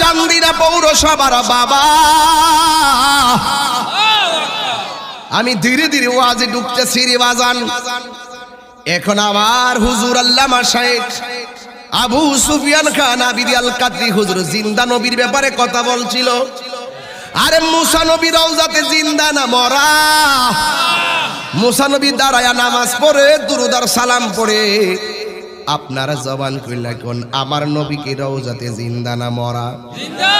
চান্দিনা পৌরসভার বাবা। আমি ধীরে ধীরে ওয়াজে ঢুকতেছি রে বাজান। এখন আমার হুজুর আল্লামা শাইখ আবু সুফিয়ান খান আবিদি আল কাদরি হুজুর জিন্দা নবীর ব্যাপারে কথা বলছিল। আরে মুসা নবী রওজাতে জিন্দা না মরা? মুসা নবী দাঁড়ায়া নামাজ পড়ে দুরূদ আর সালাম পড়ে আপনারা জবান কইলা কোন আমার নবী কি রওজাতে জিন্দা না মরা? জিন্দা।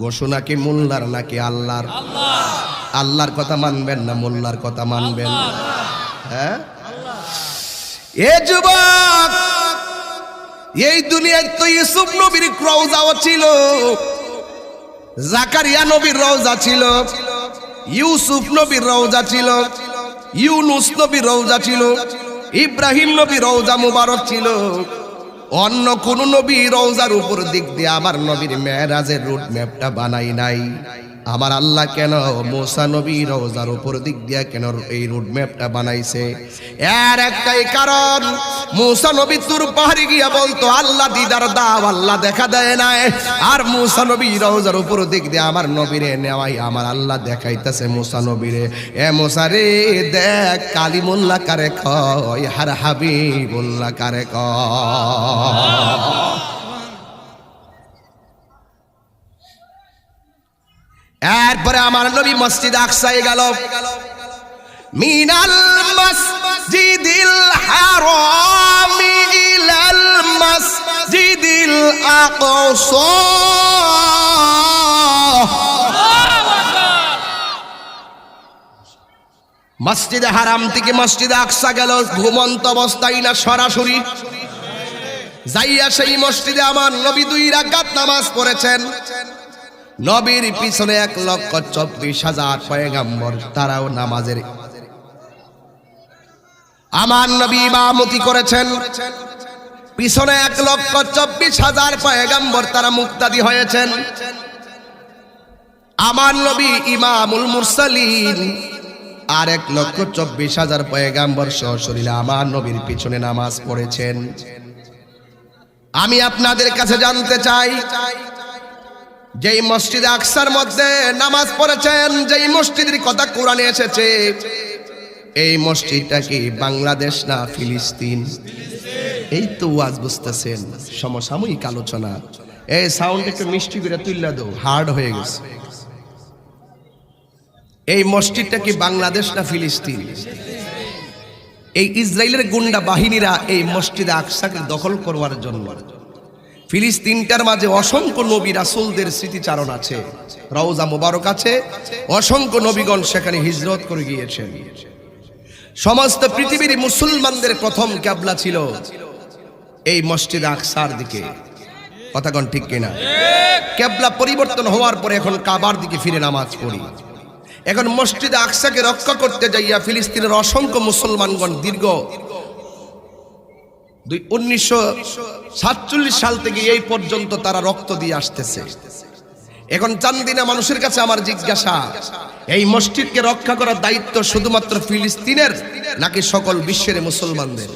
ঘোষণা কি মোল্লার নাকি আল্লাহর? আল্লাহর কথা মানবেন না মোল্লার কথা মানবেন? হ্যাঁ এ যুবক, এই দুনিয়ায় তো ইউসুফ নবীর রওজাও ছিল, জাকারিয়া নবীর রওজা ছিল, ইউসুফ নবীর রওজা ছিল, ইউনুস নবীর রওজা ছিল, ইব্রাহিম নবীর রওজা মুবারক ছিল। অন্য কোন নবী রওজার উপর দিক দিয়ে আমার নবীর মেরাজের রুট ম্যাপটা বানাই নাই। আমার আল্লাহ কেন মুসা নবী রওজার উপর দিক দিয়ে কেন এই রুট ম্যাপটা বানাইছে? এর একটাই কারণ, মুসা নবী তুর পাহাড়ে গিয়া বলতো আল্লাহ দিদার দাও, আল্লাহ দেখা দেয় নাই। আর মুসা নবী রওজার উপর দিক দিয়ে আমার নবীরে নেওয়াই আমার আল্লাহ দেখাইতেছে মুসা নবীরে, এ মুসা রে দেখ কালিমুল্লাহ কারে কয় হার হাবিবুল্লাহ কারে কয়। এরপরে আমার নবী মসজিদ আকসায় গেল। মিনাল মসজিদিল হারামি ইলাল মসজিদিল আকসা। মসজিদে হারাম থেকে মসজিদে আকসা গেল ঘুমন্ত অবস্থায় না সরাসরি? যাইয়া সেই মসজিদে আমার নবী 2 রাকাত নামাজ পড়েছেন। নবীর পিছনে 1,24,000 পয়গম্বর, তারাও নামাজের আমার নবী ইমামতি করেছেন। পিছনে 1,24,000 পয়গম্বর, তারা মুক্তাদি হয়েছেন। আমার নবী ইমামুল মুরসালিন, আর 1,24,000 পয়গম্বর সশরীরে আমার নবীর পিছনে নামাজ পড়েছেন। আমি আপনাদের কাছে জানতে চাই, যেই মসজিদ আকসার মধ্যে নামাজ পড়েছেন, যেই মসজিদের কথা কোরআনে এসেছে, এই মসজিদটা কি বাংলাদেশ না ফিলিস্তিন? এই তো ওয়াজ বুঝতেছেন, সমসাময়িক আলোচনা। এই সাউন্ড একটু মিষ্টি করে তুইলা দাও, হার্ড হয়ে গেছে। এই মসজিদটা কি বাংলাদেশ না ফিলিস্তিন? এই ইসরায়েলের গুন্ডা বাহিনীরা এই মসজিদে আকসাকে দখল করবার জন্য ফিলিস্তিনটার মাঝে অসংখ্য নবী রাসূলদের স্মৃতিচারণ আছে, রওজা মুবারক আছে, অসংখ্য নবীগণ সেখানে হিজরত করে গিয়েছেন। সমস্ত পৃথিবীর মুসলমানদের প্রথম কিবলা ছিল এই মসজিদ আকসার দিকে। কথাগণ ঠিক কিনা? কিবলা পরিবর্তন হওয়ার পরে এখন কাবার দিকে ফিরে নামাজ পড়ি। এখন মসজিদ আকসাকে রক্ষা করতে যাইয়া ফিলিস্তিনের অসংখ্য মুসলমানগণ দীর্ঘ 1947 সাল থেকে এই পর্যন্ত তারা রক্ত দিয়ে আসতেছে। এখন চান্দিনা মানুষের কাছে আমার জিজ্ঞাসা, এই মসজিদকে রক্ষা করার দায়িত্ব শুধুমাত্র ফিলিস্তিনের নাকি সকল বিশ্বের মুসলমানদের?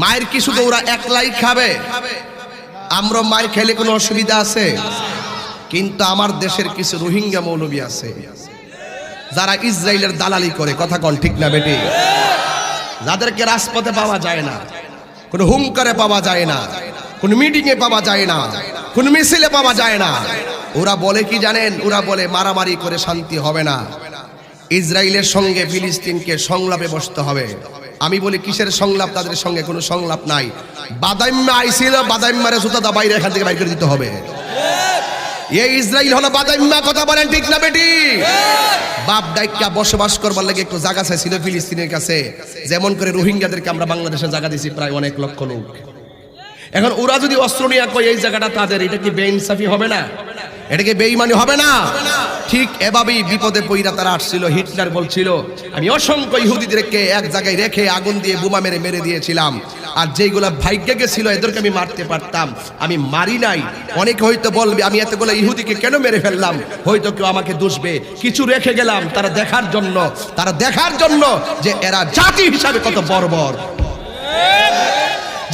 মায়ের কি শুধু ওরা একলাই খাবে? আমরা মায়ের খেলে কোনো অসুবিধা আছে? কিন্তু আমার দেশের কিছু রোহিঙ্গা মৌলবী আছে যারা ইসরায়েলের দালালি করে। কথা কোন ঠিক না বেটি? যাদেরকে রাজপথে পাওয়া যায় না, কোনো হুঙ্কারে পাওয়া যায় না, কোনো মিটিংয়ে পাওয়া যায় না, কোনো মিছিলে পাওয়া যায় না। ওরা বলে কি জানেন? ওরা বলে মারামারি করে শান্তি হবে না, ইসরায়েলের সঙ্গে ফিলিস্তিনকে সংলাপে বসতে হবে। আমি বলি কিসের সংলাপ? তাদের সঙ্গে কোনো সংলাপ নাই। বাদাইম্মা আইছিল, বাদাইম্মারে জুতা বাইরে এখান থেকে বাইর করে দিতে হবে। এই ইসরায়েল হলো বাদাইম্মা। কথা বলেন ঠিক না বেটি? বাপ ডাইকা বসবাস করবার লাগে একটু জায়গা চাইছিল ফিলিস্তিনের কাছে, যেমন করে রোহিঙ্গাদেরকে আমরা বাংলাদেশে জায়গা দিছি প্রায় অনেক লক্ষ লোক। এখন ওরা যদি অস্ত্র নিয়ে কয় এই জায়গাটা তাদের, এটা কি বেইনসাফি হবে না? এটা কি বেঈমানি হবে না? ঠিক এভাবেই বিপদে পইরা তারা আসছিল। হিটলার বলছিল আমি অসংখ্য ইহুদিদেরকে এক জায়গায় রেখে আগুন দিয়ে বোমা মেরে দিয়েছিলাম, আর যেগুলা ভাগ্যে গেছিল এদেরকে আমি মারতে পারতাম, আমি মারি নাই। অনেকে হয়তো বলবে আমি এতগুলো ইহুদিকে কেন মেরে ফেললাম, হয়তো কেউ আমাকে দোষবে। কিছু রেখে গেলাম তারা দেখার জন্য যে এরা জাতি হিসাবে কত বর্বর,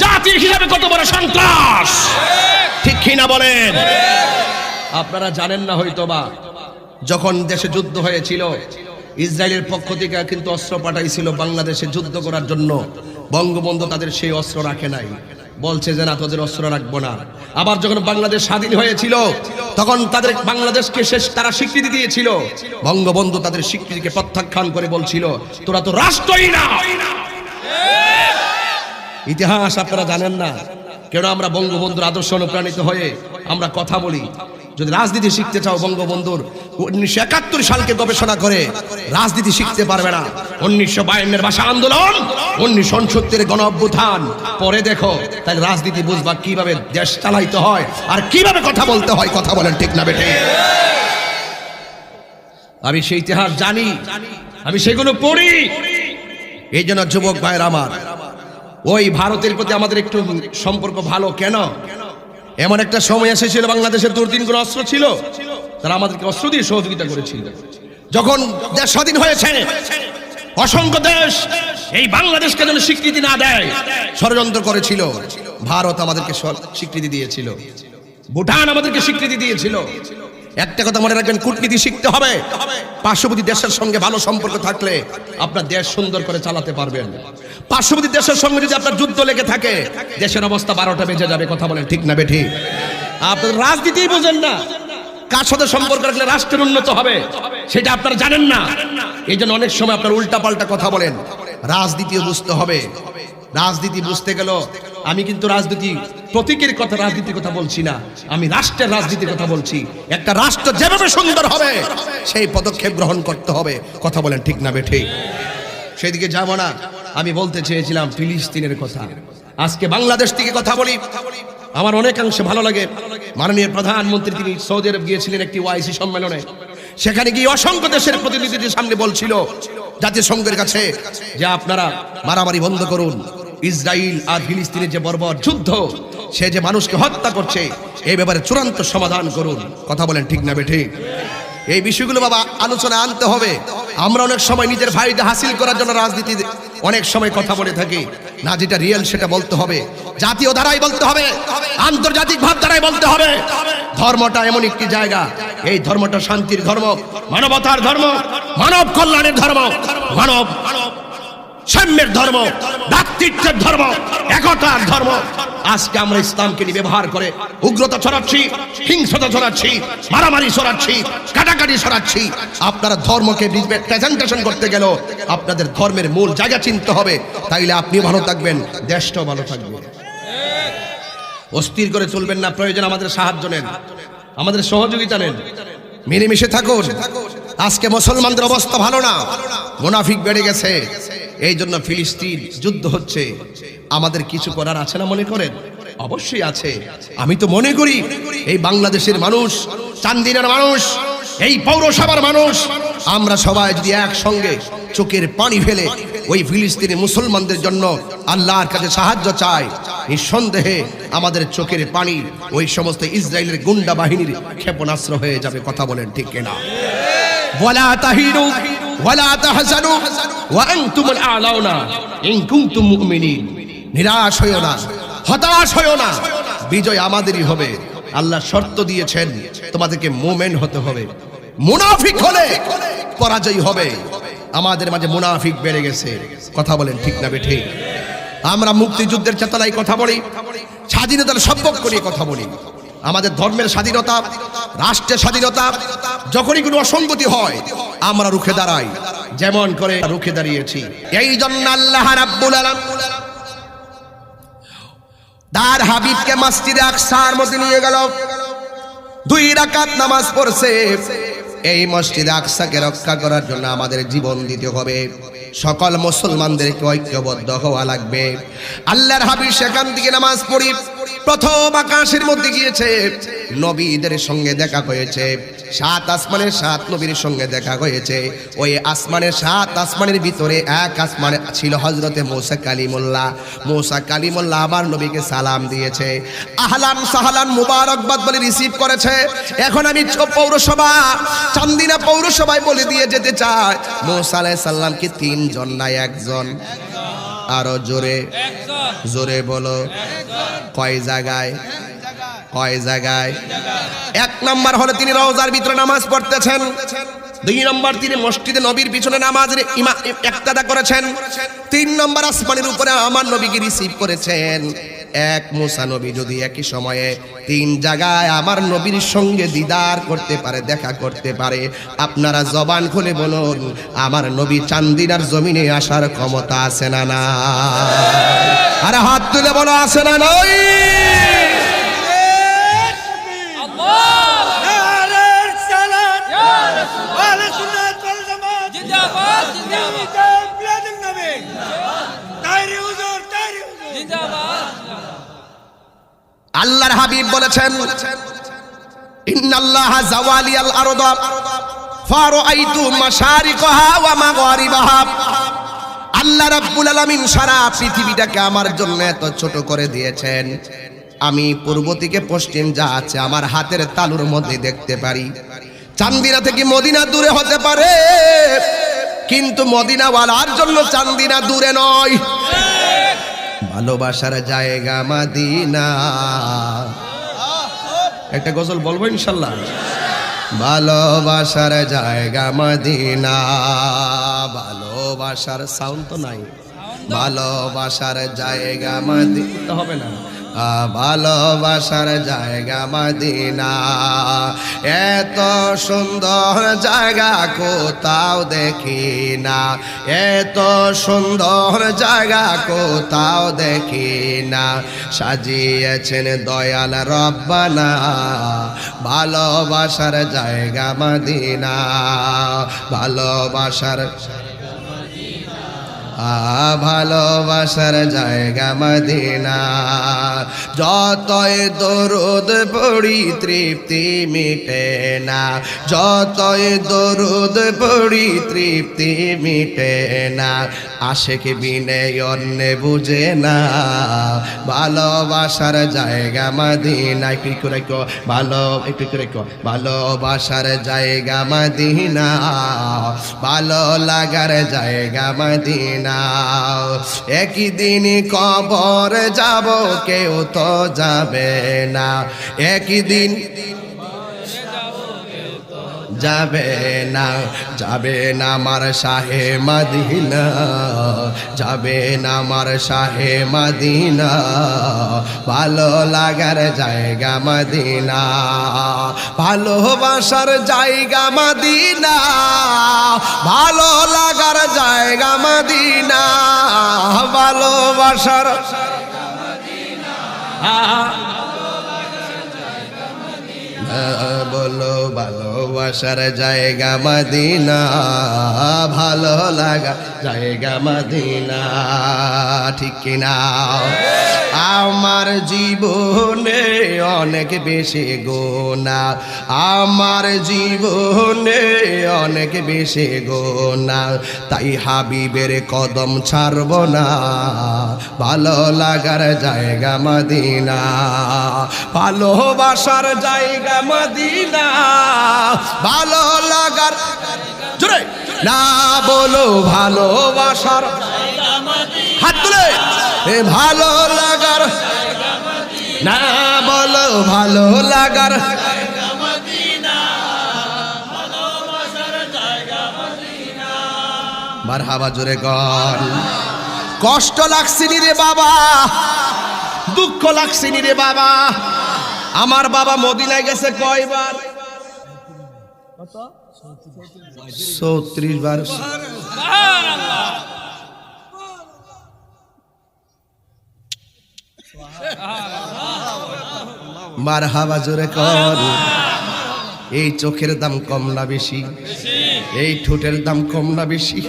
জাতি জাতি হিসাবে কত বড় সন্ত্রাস, ঠিক কিনা বলেন? আপনারা জানেন না হয়তোবা, যখন দেশে যুদ্ধ হয়েছিল ইসরায়েলের পক্ষ থেকে কিন্তু অস্ত্র পাঠাইছিল বাংলাদেশে যুদ্ধ করার জন্য। বঙ্গবন্ধু তাদের সেই অস্ত্র রাখে নাই, বলছে যে না, তোদের অস্ত্র রাখবো না। আবার যখন বাংলাদেশ স্বাধীন হয়েছিল তখন তাদের বাংলাদেশকে তারা স্বীকৃতি দিয়েছিল। বঙ্গবন্ধু তাদের স্বীকৃতিকে প্রত্যাখ্যান করে বলছিল তোরা তো রাষ্ট্রই না। ইতিহাস আপনারা জানেন না কেন? আমরা বঙ্গবন্ধুর আদর্শ অনুপ্রাণিত হয়ে আমরা কথা বলি। যদি রাজনীতি শিখতে চাও, বঙ্গবন্ধুর 1971 সালকে গবেষণা করে রাজনীতি শিখতে পারবে না। 1952 ভাষা আন্দোলন, 1969 গণ অভ্যুত্থান পরে দেখো, তাই রাজনীতি বুঝবা কিভাবে দেশ চালাইতে হয় আর কিভাবে কথা বলতে হয়। কথা বলেন ঠিক না বেঠিক? আমি সেই ইতিহাস জানি, আমি সেগুলো পড়ি। এই জন্য যুবক ভাইয়ের আমার, ওই ভারতের প্রতি আমাদের একটু সম্পর্ক ভালো কেন? এমন একটা সময় এসেছিল বাংলাদেশের দুর্দিন কোনো অস্ত্র ছিল, তারা আমাদেরকে অস্ত্র দিয়ে সহযোগিতা করেছিল। যখন দেশ স্বাধীন হয়েছে, অসংখ্য দেশ এই বাংলাদেশকে যেন স্বীকৃতি না দেয় ষড়যন্ত্র করেছিল। ভারত আমাদেরকে স্বীকৃতি দিয়েছিল, ভুটান আমাদেরকে স্বীকৃতি দিয়েছিল। একটা কথা মনে রাখবেন, কূটনীতি শিখতে হবে। পার্শ্ববর্তী দেশের সঙ্গে ভালো সম্পর্ক থাকলে আপনার দেশ সুন্দর করে চালাতে পারবেন। পার্শ্ববর্তী দেশের সঙ্গে যদি আপনার যুদ্ধ লেগে থাকে, দেশের অবস্থা 12টা বেজে যাবে। কথা বলেন ঠিক না বেঠিক? আপনার রাজনীতি বুঝেন না, কার সাথে সম্পর্ক রাখলে রাষ্ট্রের উন্নত হবে সেটা আপনারা জানেন না। এই জন্য অনেক সময় আপনার উল্টা পাল্টা কথা বলেন। রাজনীতিও বুঝতে হবে। রাজনীতি বুঝতে গেল, আমি কিন্তু রাজনীতি প্রতীকের কথা, রাজনীতির কথা বলছি না, আমি রাষ্ট্রের রাজনীতির কথা বলছি। একটা রাষ্ট্র যেভাবে সুন্দর হবে সেই পদক্ষেপ গ্রহণ করতে হবে। কথা বলেন ঠিক না বেঠিক? সেদিকে যাব না। আমি বলতে চেয়েছিলাম ফিলিস্তিনের কথা। আজকে বাংলাদেশ থেকে কথা বলি। আমার অনেকাংশে ভালো লাগে, মাননীয় প্রধানমন্ত্রী তিনি সৌদি আরব গিয়েছিলেন একটি ওআইসি সম্মেলনে। সেখানে গিয়ে অসংখ্য দেশের প্রতিনিধিদের সামনে বলছিল জাতিসংঘের কাছে যে আপনারা মারামারি বন্ধ করুন। ইসরায়েল আর ফিলিস্তিনের যে বর্বর যুদ্ধ, সে যে মানুষকে হত্যা করছে, এই ব্যাপারে চূড়ান্ত সমাধান করুন। কথা বলেন ঠিক না বেঠিক? এই বিষয়গুলো বাবা আলোচনা আনতে হবে। আমরা অনেক সময় নিজের ফায়দা হাসিল করার জন্য রাজনীতি অনেক সময় কথা বলে থাকি না, যেটা রিয়েল সেটা বলতে হবে। জাতীয় ধারায় বলতে হবে, আন্তর্জাতিক ভাব ধারায় বলতে হবে। ধর্মটা এমন একটি জায়গা, এই ধর্মটা শান্তির ধর্ম, মানবতার ধর্ম, মানব কল্যাণের ধর্ম, মানব সাম্যের ধর্ম, ভ্রাতৃত্বের ধর্ম, একতার ধর্ম। আজকে আমরা ইসলামকে নিয়ে ব্যবহার করে উগ্রতা ছড়াচ্ছি, হিংসতা ছড়াচ্ছি, মারামারি ছড়াচ্ছি, কাটাকাটি ছড়াচ্ছি। আপনারা ধর্মকে প্রেজেন্টেশন করতে গেল আপনাদের ধর্মের মূল জায়গা চিনতে হবে, তাইলে আপনি ভালো থাকবেন, দেশটাও ভালো থাকবে। অস্থির করে চলবেন না, প্রয়োজন আমাদের সাহায্য নেন, আমাদের সহযোগিতা নেন, মিলেমিশে থাকুন। আজকে মুসলমানদের অবস্থা ভালো না, মুনাফিক বেড়ে গেছে। এই জন্য ফিলিস্তিন যুদ্ধ হচ্ছে। আমাদের কিছু করার আছে না মনে করেন? অবশ্যই আছে। আমি তো মনে করি এই বাংলাদেশের মানুষ, চান্দিনার মানুষ, এই পৌরসভার মানুষ, আমরা সবাই যদি একসঙ্গে চোখের পানি ফেলে ওই ফিলিস্তিনি মুসলমানদের জন্য আল্লাহর কাছে সাহায্য চাই, নিঃসন্দেহে আমাদের চোখের পানি ওই সমস্ত ইসরায়েলের গুন্ডা বাহিনীর ক্ষেপণাস্ত্র হয়ে যাবে। কথা বলেন ঠিক কিনা? ওয়ালা তাহিনু ওয়ালা তাহজানু ওয়া আনতুমুল আ'লাউনা ইন কুনতুম মুমিনিন। নিরাশ হয়ো না, হতাশ হয়ো না, বিজয় আমাদেরই হবে। আল্লাহ শর্ত দিয়েছেন তোমাদেরকে মুমিন হতে হবে। মুনাফিক হলে পরাজয় হবে। আমাদের মাঝে মুনাফিক বেড়ে গেছে। কথা বলেন ঠিক না বেঠিক? আমরা মুক্তিযুদ্ধের চেতনায় কথা বলি, স্বাধীনতার সম্পর্ক নিয়ে কথা বলি, আমাদের ধর্মের স্বাধীনতা, রাষ্ট্রের স্বাধীনতা। যখনই কোনো অসঙ্গতি হয় আমরা রুখে দাঁড়াই, যেমন করে রুখে দাঁড়িয়েছি। এই জন্য আল্লাহ রাব্বুল আলামিন তার হাবিবকে মসজিদে আকসার মধ্যে নিয়ে গেল, 2 রাকাত নামাজ পড়ছে। এই মসজিদে আকসাকে রক্ষা করার জন্য আমাদের জীবন দিতে হবে। সকল মুসলমানদেরকে ঐক্যবদ্ধ হওয়া লাগবে। আল্লাহর হাবিব সেখান থেকে নামাজ পড়ি প্রথম আকাশের মধ্যে গিয়েছে, নবীদের সঙ্গে দেখা হয়েছে। 7 আসমানের 7 নবীর সঙ্গে দেখা হয়েছে। ওই আসমানের 7 আসমানের ভিতরে এক আসমানে ছিল হযরতে মুসা কালিমুল্লাহ। মুসা কালিমুল্লাহ আমার নবীকে সালাম দিয়েছে, আহলান সাহলান মুবারকবাদ বলে রিসিভ করেছে। এখন আমি পৌরসভা, চান্দিনা পৌরসভায় বলে দিয়ে যেতে চাই, মুসা আলাইহিস সালাম কি 3 জন না 1 জন? আরো জোরে জোরে বলো কয় জায়গায় কয় জায়গায় এক নাম্বার হলো তিনি রওজার ভিতরে নামাজ পড়তেছেন দুই নম্বর তিনি মসজিদে নবীর পিছনে নামাজের ইক্তাদা করেছেন তিন নম্বর আসমানের উপরে আমার নবীকে রিসিভ করেছেন এক মুসা নবী যদি একই সময়ে তিন জায়গায় আমার নবীর সঙ্গে দিদার করতে পারে দেখা করতে পারে আপনারা জবান খুলে বলুন আমার নবী চান্দিনার জমিনে আসার ক্ষমতা আছে না না আরে হাত তুলে বলো আছে না নয় আল্লাহর হাবিব বলেছেন ইন্নাল্লাহা জাওয়ালিয়াল আরদ ফারাআইতু মাশারিকাহা ওয়া মাগারিবাহা আল্লাহ রাব্বুল আলামিন সারা পৃথিবীটাকে আমার জন্য এত ছোট করে দিয়েছেন আমি পূর্ব থেকে পশ্চিম যা আছে আমার হাতের তালুর মধ্যে দেখতে পারি চান্দিনা থেকে মদিনা দূরে হতে পারে কিন্তু মদিনাওয়ালার জন্য চান্দিনা দূরে নয় ভালোবাসার জায়গা মদিনা একটা গজল বলবো ইনশাআল্লাহ ভালোবাসার জায়গা মদিনা ভালোবাসার সাউন্ড তো নাই ভালোবাসার জায়গা মদিনা হবে না ভালোবাসার জায়গা মদিনা এত সুন্দর জায়গা কোথাও দেখি না এত সুন্দর জায়গা কোথাও দেখি না সাজিয়েছেন দয়াল রব্বানা ভালোবাসার জায়গা মদিনা ভালোবাসার ভালোবাসার জায়গা মদিনা যতই দরুদ পড়ি তৃপ্তি মিটে না যতই দরুদ পড়ি তৃপ্তি মিটে না আশিক বিনে অন্য বুঝে না ভালোবাসার জায়গা মদিনা একটু করে ভালো একটু করে ভালোবাসার জায়গা মদিনা ভালো লাগার জায়গা মদিনা একই দিন কবর যাব কেউ তো যাবে না একই দিন যাবে না আমার শাহে মদিনা যাবে না আমার শাহে মদিনা ভালো লাগার জায়গা মদিনা ভালোবাসার জায়গা মদিনা ভালো লাগার জায়গা মদিনা ভালোবাসার বলো ভালোবাসার জায়গা মদিনা ভালো লাগা জায়গা মদিনা ঠিক কিনা আমার জীবনে অনেক বেশি গোনা আমার জীবনে অনেক বেশি গোনা তাই হাবিবের কদম ছাড়ব না ভালো লাগার জায়গা মদিনা ভালোবাসার জায়গা মদিনা ভালো লাগার জোরে না বলো ভালোবাসার হাত তুলে ভালো লাগার না বলো ভালো লাগার মারহাবা জোরে কর কষ্ট লাগছিনি রে বাবা দুঃখ লাগছিনি রে বাবা আমার বাবা মদিনায় গেছে কয়বার 34 বার মারহাবা জোরে কর এই চোখের দাম কম না বেশি এই ঠোঁটের দাম কম না বেশি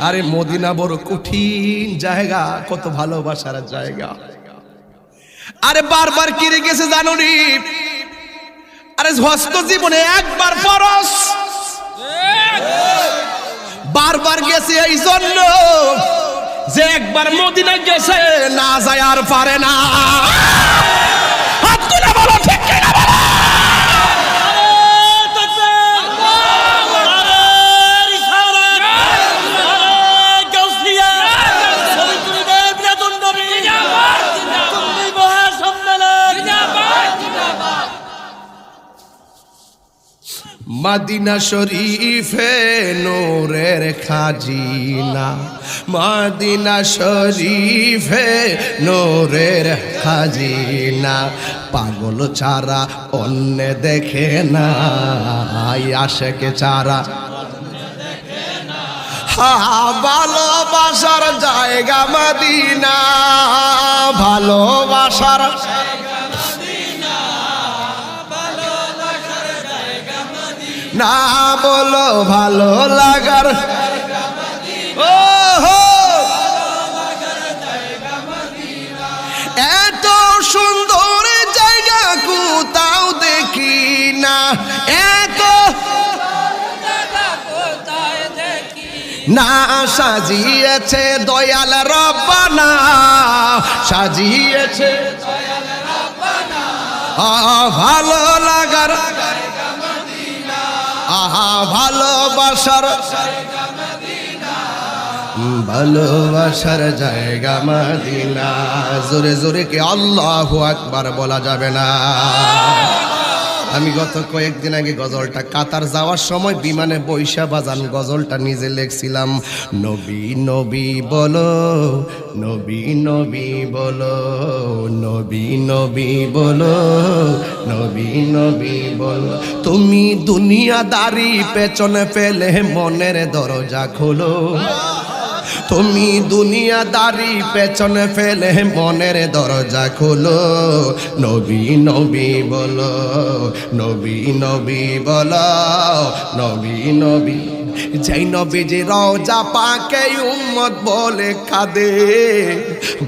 আরে মদিনা বড় কঠিন জায়গা কত ভালোবাসার জায়গা আরে বারবার কিরে গেছে জানুনি আরে হস্ত জীবনে একবার ফরজ বারবার গেছে এই জন্য যে একবার মদিনা গেছে না যায় আর পারে না হাত তুলে বলো ঠিক কিনা বলো মদিনা শরীফে নূরের খাজিনা, মদিনা শরীফে নূরের খাজিনা, পাগল ছাড়া অন্য দেখে না, আশেকে ছাড়া ভালোবাসার জায়গা মদিনা, ভালোবাসার না বলো ভালো লাগার, ও এত সুন্দর জায়গা কোথাও দেখি না, এত না সাজিয়েছে দয়াল রব্বানা, সাজিয়েছে ভালো লাগার, আহা ভালোবাসার, ভালোবাসার জায়গা মদিনা। জোরে জোরে কি আল্লাহু আকবার বলা যাবে না? আমি গত কয়েকদিন আগে গজলটা কাতার যাওয়ার সময় বিমানে বৈশা বাজান গজলটা নিজে লিখছিলাম। নবী নবী বলো, নবী নবী বলো, নবী নবী বলো, নবী নবী বলো, তুমি দুনিয়াদারি পেছনে ফেলে মনের দরজা খোলো, তুমি দুনিয়াদারি পেছনে ফেলে মনের দরজা খোলো, নবী নবী বলো, নবী নবী বলো, নবী নবী। যেই নবীজি রওজা পাকে উম্মত বলে কাঁদে,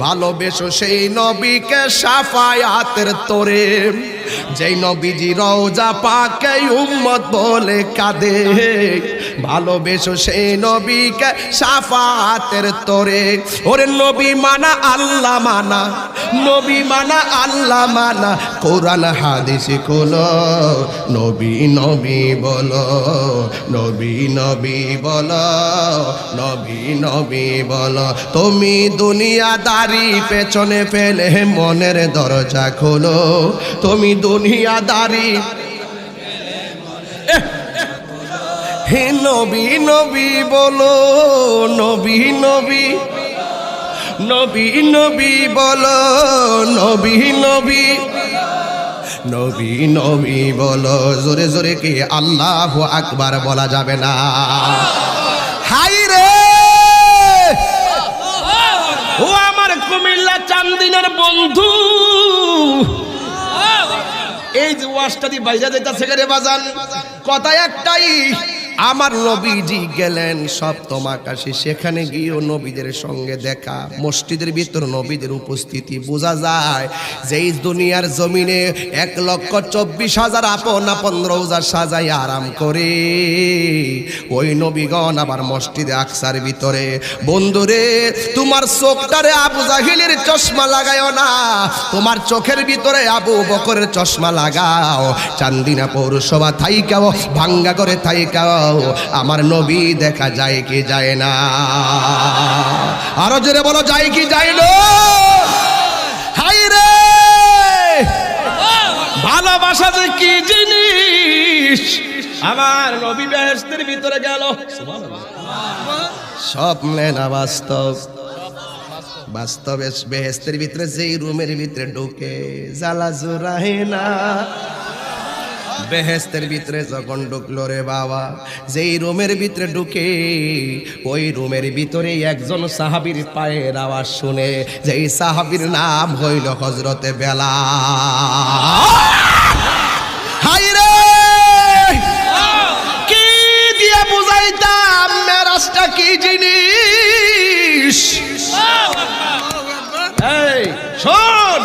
ভালোবেসো সেই নবীকে শাফায়াতের তোরে। যেই নবীজি রওজা পাকে উম্মত বলে কাঁদে, ভালোবেসো সেই নবীকে শাফায়াতের তোরে। ওরে নবী মানা আল্লাহ মানা, নবী মানা আল্লাহ মানা, কোরআন হাদিস খোলো, নবী নবী বলো, নবী নবী বলো, নবী নবী বলো, তুমি দুনিয়াদারি পেছনে ফেলে মনের দরজা খোলো, তুমি দুনিয়াদারি হে নবী নবী বলো, নবী নবী, নবী নবী বলো, নবী নবী, নবী নবী বলো। জোরে জোরে কি আল্লাহু আকবার বলা যাবে না? হাই রে ও আমার কুমিল্লা চান্দিনার বন্ধু, এই যে ওয়াজটা দিয়ে বাইরে যাইতাছে রে বাজান, কথা একটাই, আমার নবীজি গেলেন সপ্তমাকাশে, সেখানে গিয়েও নবীদের সঙ্গে দেখা, মসজিদের ভিতর নবীদের উপস্থিতি বোঝা যায় যে এই দুনিয়ার জমিনে 1,24,000 আপন আপন রওজা সাজাই আরাম করে ওই নবীগণ আবার মসজিদে আকসার ভিতরে। বন্ধুরে তোমার চোখটারে আবু জাহিলের চশমা লাগায়ও না, তোমার চোখের ভিতরে আবু বকরের চশমা লাগাও। চান্দিনা পৌরসভা থাইকাও, ভাঙ্গা করে থাইকাও, আমার নবী দেখা যায় কি যায় না? আরো জোরে বলো, যায় কি যায় না? হাই রে ভালোবাসা যে কি জিনিস, আমার নবী বেহেশতের ভিতরে গেল, স্বপ্নে না বাস্তব, বাস্তবে বেহেশতের ভিতরে যেই রুমের ভিতরে ঢুকে জ্বালা জোড়ায় না। বেহেশতের ভিতরে যখন ঢুকলো রে বাবা, যেই রুমের ভিতরে ঢুকে ওই রুমের ভিতরে একজন সাহাবীর পায়ের আওয়াজ শুনে, যেই সাহাবীর নাম হইল হযরতে বেলাল। হাই রে কি দিয়ে বুঝাইতাম মেরাজটা কি জিনিস। এই শোন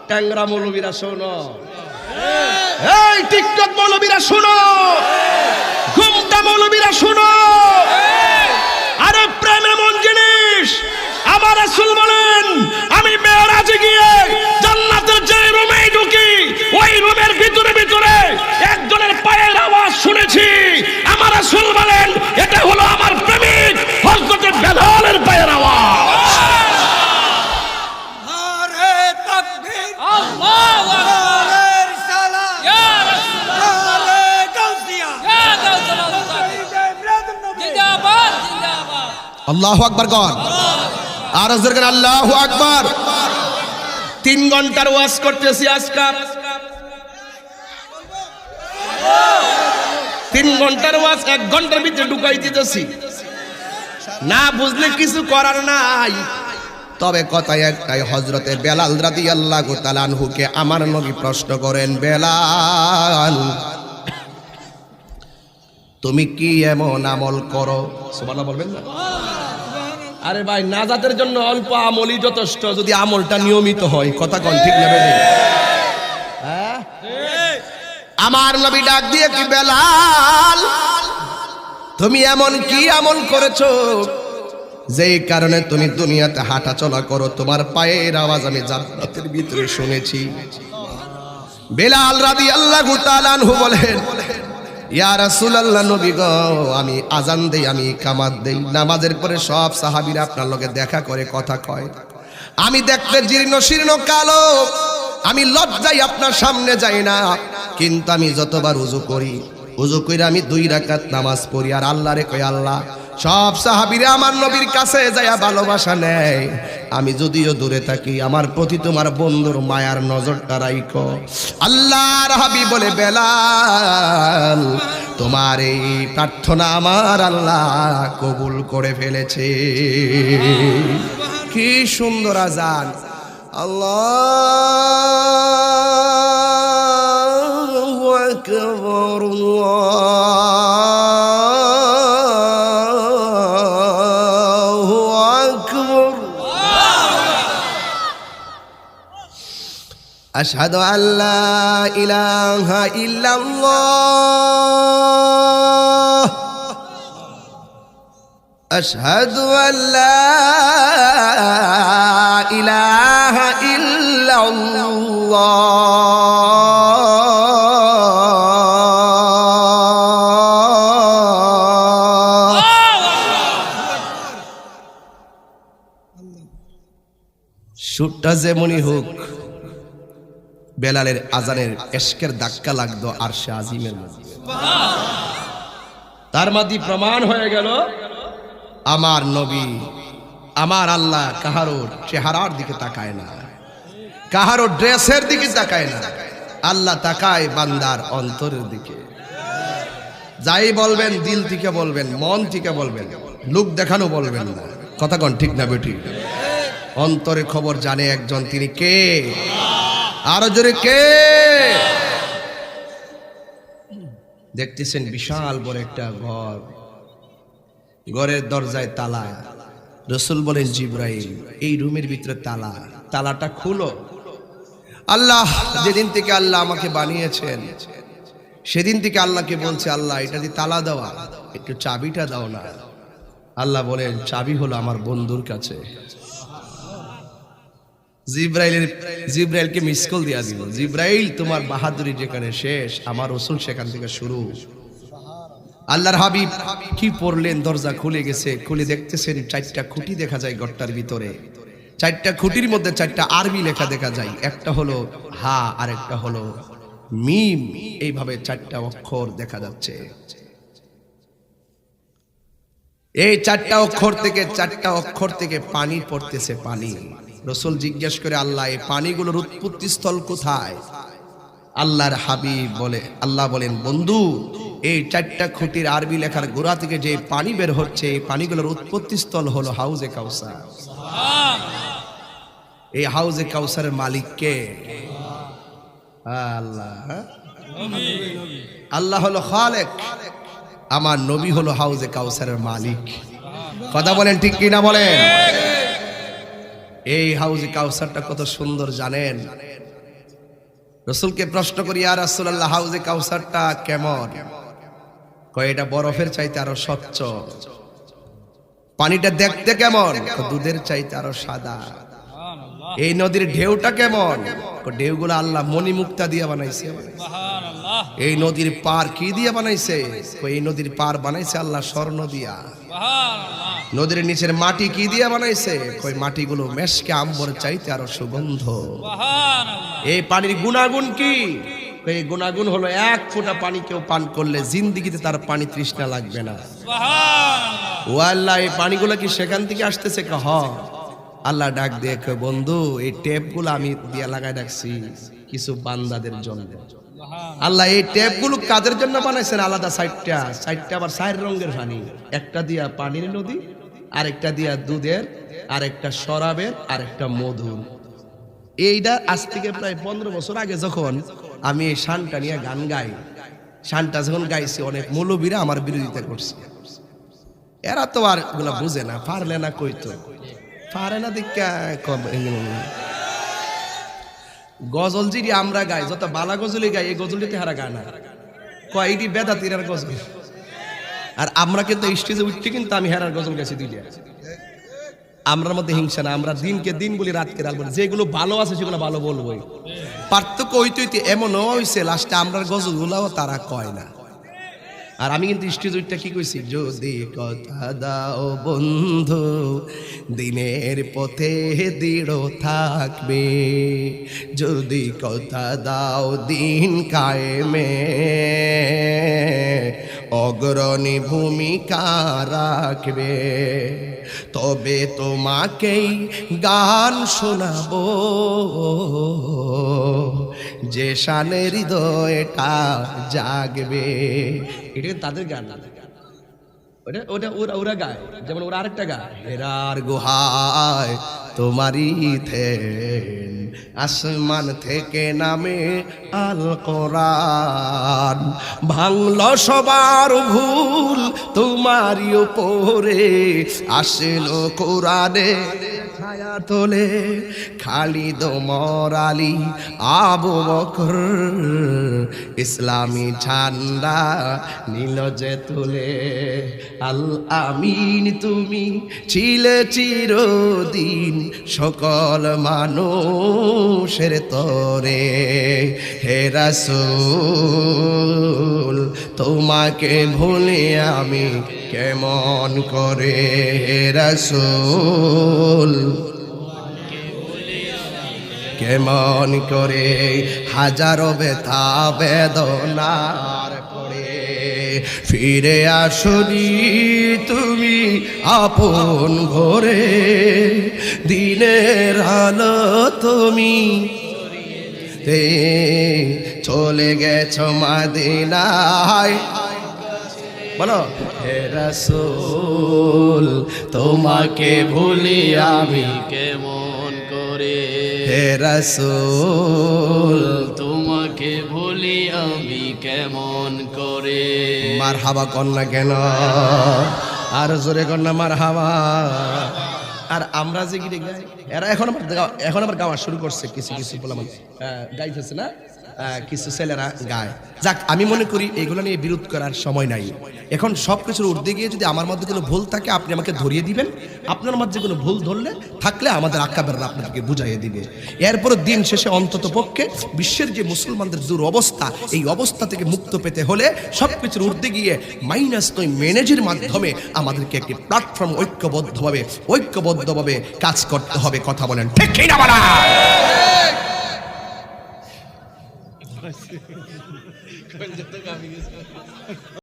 ট্যাংরা মৌলবীরা, শোনো, এই টিকটক মৌলবীরা শোনো, ঘুমটা মৌলবীরা শোনো, আরে প্রেম এমন জিনিস, আমার রাসূল বলেন আমি মেরাজে গিয়ে জান্নাতের যে রুমে ঢুকি ওই রুমের ভিতরে ভিতরে একজনের পায়ের আওয়াজ শুনেছি। আমার রাসূল বলেন এটা হলো আমার প্রেমিক হযরতে বেলালের পায়ের আওয়াজ। আরে তাকবীর, আল্লাহু আকবার, সালাম ইয়া রাসূলুল্লাহ, আল্লাহু আকবার কর, আর জোরে করে আল্লাহু আকবার। 3 ঘন্টার ওয়াজ করতেছি আজকাল, 3 ঘন্টার ওয়াজ 1 ঘন্টার ভিতরে ঢুকাই দিতেছি। না বুঝলে কিছু করার নাই। তবে কথায় একটাই, হযরতে বেলাল রাদিয়াল্লাহু তাআলা আনহুকে আমার নবী প্রশ্ন করেন, বেলাল তুমি কি এমন আমল করো? সুবহানাল্লাহ বলবেন না? আরে ভাই, নাজাতের জন্য অল্প আমলই যথেষ্ট, যদি আমলটা নিয়মিত হয়। কথা কোন ঠিক না বেঠিক? হ্যাঁ, আমার নবী ডাক দিয়ে কি, বেলাল তুমি এমন কি আমল করেছো যেই কারণে তুমি দুনিয়াতে হাঁটা চলা করো, তোমার পায়ের আওয়াজ আমি জান্নাতের ভিতরে শুনেছি। বেলাল রাদিয়াল্লাহু তাআলা আনহু বলেন, ইয়া রাসূলুল্লাহ, নবী গো, আমি আজান দেই, আমি ইকামত দেই, নামাজের পরে সব সাহাবীরা আপনার লগে দেখা করে, কথা কয়। আমি দেখতে জীর্ণ শীর্ণ কালো, আমি লজ্জায় আপনার সামনে যাই না, কিন্তু আমি যতবার ওযু করি, ওযু কইরা আমি 2 রাকাত নামাজ পড়ি, আর আল্লাহরে কই, আল্লাহ সব সাহাবীরা আমার নবীর কাছে যায়া ভালোবাসা নেয়, আমি যদিও দূরে থাকি, আমার প্রতি তোমার বন্ধুর মায়ার নজরটা রাখো। আল্লাহর হাবিব বলে, বেলাল তোমার এই প্রার্থনা আমার আল্লাহ কবুল করে ফেলেছে। কি সুন্দর আজান! আল্লাহু আকবার, আল্লাহু আকবার। আশহাদু আল্লা ইলাহা ইল্লাল্লাহ, আশহাদু আল্লা ইলাহা ইল্লাল্লাহ। সুরটা যেমনই হোক, বেলালের আজানের এশকের ধাক্কা লাগতো আরশে আজিমের মধ্যে। তার মাঝে প্রমাণ হয়ে গেল আমার নবী, আমার আল্লাহ কাহারো চেহারার দিকে তাকায় না, কাহারো ড্রেসের দিকে তাকায় না, আল্লাহ তাকায় বান্দার অন্তরের দিকে। যাই বলবেন দিল থেকে বলবেন, মন থেকে বলবেন, লোক দেখানো বলবেন না। কথা কোন ঠিক না বেটি? অন্তরের খবর জানে একজন, তিনি কে? আরো জোরে কে? দেখতেছেন বিশাল বড় একটা ঘর, ঘরের দরজায় তালা। রাসূল বলেন, জিবরাইল এই রুমের ভিতরে তালা, তালাটা খুলো। আল্লাহ যেদিন থেকে আল্লাহ আমাকে বানিয়েছেন সেদিন থেকে আল্লাহকে বলছে, আল্লাহ এটা দিয়ে তালা দেওয়া, একটু চাবিটা দাও না। আল্লাহ বলেন, চাবি হলো আমার বন্ধুর কাছে। জিবরাইলকে মিস কল দিয়া দিল, জিবরাইল তোমার বাহাদুরি যেখানে শেষ, আমার রাসূল সেখান থেকে শুরু। আল্লাহর হাবিব কি পড়লেন, দরজা খুলে গেছে, খুলে দেখতেছেন 4টা খুঁটি দেখা যায় ঘরটার ভিতরে। 4টা খুঁটির মধ্যে 4টা আরবি লেখা দেখা যায়, একটা হলো হা আর একটা হলো মিম, এইভাবে 4টা অক্ষর দেখা যাচ্ছে। এই 4টা অক্ষর থেকে পানি পড়তেছে, পানি। রাসূল জিজ্ঞেস করে, আল্লাহ এই পানিগুলোর উৎপত্তি স্থল কোথায়? আল্লাহর হাবিব বলে, আল্লাহ বলেন, বন্ধু এই 4টা খুঁটির আরবি লেখার গোড়া থেকে যে পানি বের হচ্ছে, এই পানিগুলোর উৎপত্তি স্থল হলো হাউজে কাউসার। এই হাউজে কাউসারের মালিক কে? আল্লাহ। আল্লাহ হলো খালেক, আমার নবী হলো হাউজে কাউসারের মালিক। কথা বলেন ঠিক কিনা বলেন? এই হাউজে কাউসারটা কত সুন্দর জানেন? রাসূলকে প্রশ্ন করি, ইয়া রাসূলুল্লাহ হাউজে কাউসারটা কেমন? কয় এটা বরফের চাইতে আরো স্বচ্ছ। পানিটা দেখতে কেমন? দুধের চাইতে আরো সাদা। এই নদীর ঢেউটা কেমন? ঢেউগুলো আল্লাহ মণিমুক্তা দিয়ে বানাইছে। এই নদীর পার কি দিয়ে বানাইছে? এই নদীর পার বানাইছে আল্লাহ স্বর্ণ দিয়া। নদীর নিচের মাটি কি দিয়ে বানাইছে? কই মাটিগুলো মেশকে আম্বর চাইতে আরো সুগন্ধ। এই পানির গুণাগুণ কি? এই গুণাগুণ হলো 1 ফোঁটা পানি কেউ পান করলে জিন্দেগিতে তার পানি তৃষ্ণা লাগবে না। ও আল্লাহ, এই পানিগুলো কি সেখান থেকে আসতেছে? হ। আল্লাহ ডাক দিয়ে কয়, বন্ধু এই টেপগুলো আমি দিয়া লাগাই রাখছি কিছু বান্দাদের জন্য। আল্লাহ এই ট্যাপগুলো কাদের জন্য বানাইছেন? আলাদা সাইডটা আবার 4 রঙের পানি, একটা দিয়া পানির নদী, আরেকটা দিয়া দুধের, আরেকটা শরাবের, আরেকটা মধুর। এইটা আজ থেকে প্রায় 15 বছর আগে যখন আমি এই শানটা নিয়ে গান গাই, শানটা যখন গাইছি অনেক মৌলবীরা আমার বিরোধিতা করছে। এরা তো আর এগুলা বুঝে না, পারলে না কইতো, পারে না দেখা গজল জিরি আমরা গাই, যত বালা গজলি গাই, এই গজলটিতে হারা গায় না, কয়টি বেদাতির গজল। আর আমরা কিন্তু স্টেজে উঠতে কিন্তু আমি হেরার গজল গেছি দুইটা। আমরার মধ্যে হিংসা না, আমরা দিনকে দিন বলি, রাতকে রাত বলি, যেগুলো ভালো আছে সেগুলো ভালো বলবোই। পার্থক্য হইতে এমনও হয়েছে লাস্টে আমরার গজলগুলাও তারা কয় না। আর আমি কিন্তু স্টেজ উঠটা কি কইছি, যদি কথা দাও বন্ধু দিনের পথে দৃঢ় থাকবে, যদি কথা দাও দিন কায়েমে অগ্রণী ভূমিকা রাখবে, তবে তোমাকেই গান শোনাবো যে শানের হৃদয়টা জাগবে। এটা তাদের গান, ওরা গায়, যেমন ওরা আরেকটা গায়, হেরার গুহায় তোমারই থেন, আসমান থেকে নামে আল কোরআন, ভাঙল সবার ভুল তোমারই উপরে, আসলো কোরআনে ছায়া তোলে, খালিদ ওমর আলী আবু বকর ইসলামী ঝান্ডা নীল যে তুলে, আল আমিন তুমি ছিলে চিরদিন সকল মানুষের তরে, হে রাসূল তোমাকে ভুলে আমি কেমন করে, হে রাসূল কেমন করে, হাজারো ব্যথা বেদনার পরে ফিরে আসনি তুমি আপন ঘরে, দিনের আলো তুমি চলে গেছো মদিনায়, বলো হে রাসূল তোমাকে ভুলি আমি কেমন করে, হে রাসূল তোমাকে ভুলি আমি কেমন করে। মারহাবা কন্যা কেন, আর জোরে কন্যা মারহাবা। আর আমরা যে গিয়ে গাই, এরা এখন আবার গাওয়া শুরু করছে, কিছু বললাম গাইতেছে না, কিছু ছেলেরা গায়। যাক, আমি মনে করি এগুলো নিয়ে বিরোধ করার সময় নাই। এখন সব কিছুর ঊর্ধ্বে গিয়ে যদি আমার মধ্যে কোনো ভুল থাকে আপনি আমাকে ধরিয়ে দিবেন, আপনার মধ্যে কোনো ভুল ধরলে থাকলে আমাদের আকাবেররা আপনাকে বুঝাইয়ে দিবে। এরপর দিন শেষে অন্তত পক্ষে বিশ্বের যে মুসলমানদের দুরবস্থা, এই অবস্থা থেকে মুক্ত পেতে হলে সব কিছুর ঊর্ধ্বে গিয়ে ম্যানেজের মাধ্যমে আমাদেরকে একটি প্ল্যাটফর্ম ঐক্যবদ্ধভাবে কাজ করতে হবে। কথা বলেন ঠিক কি না বলা?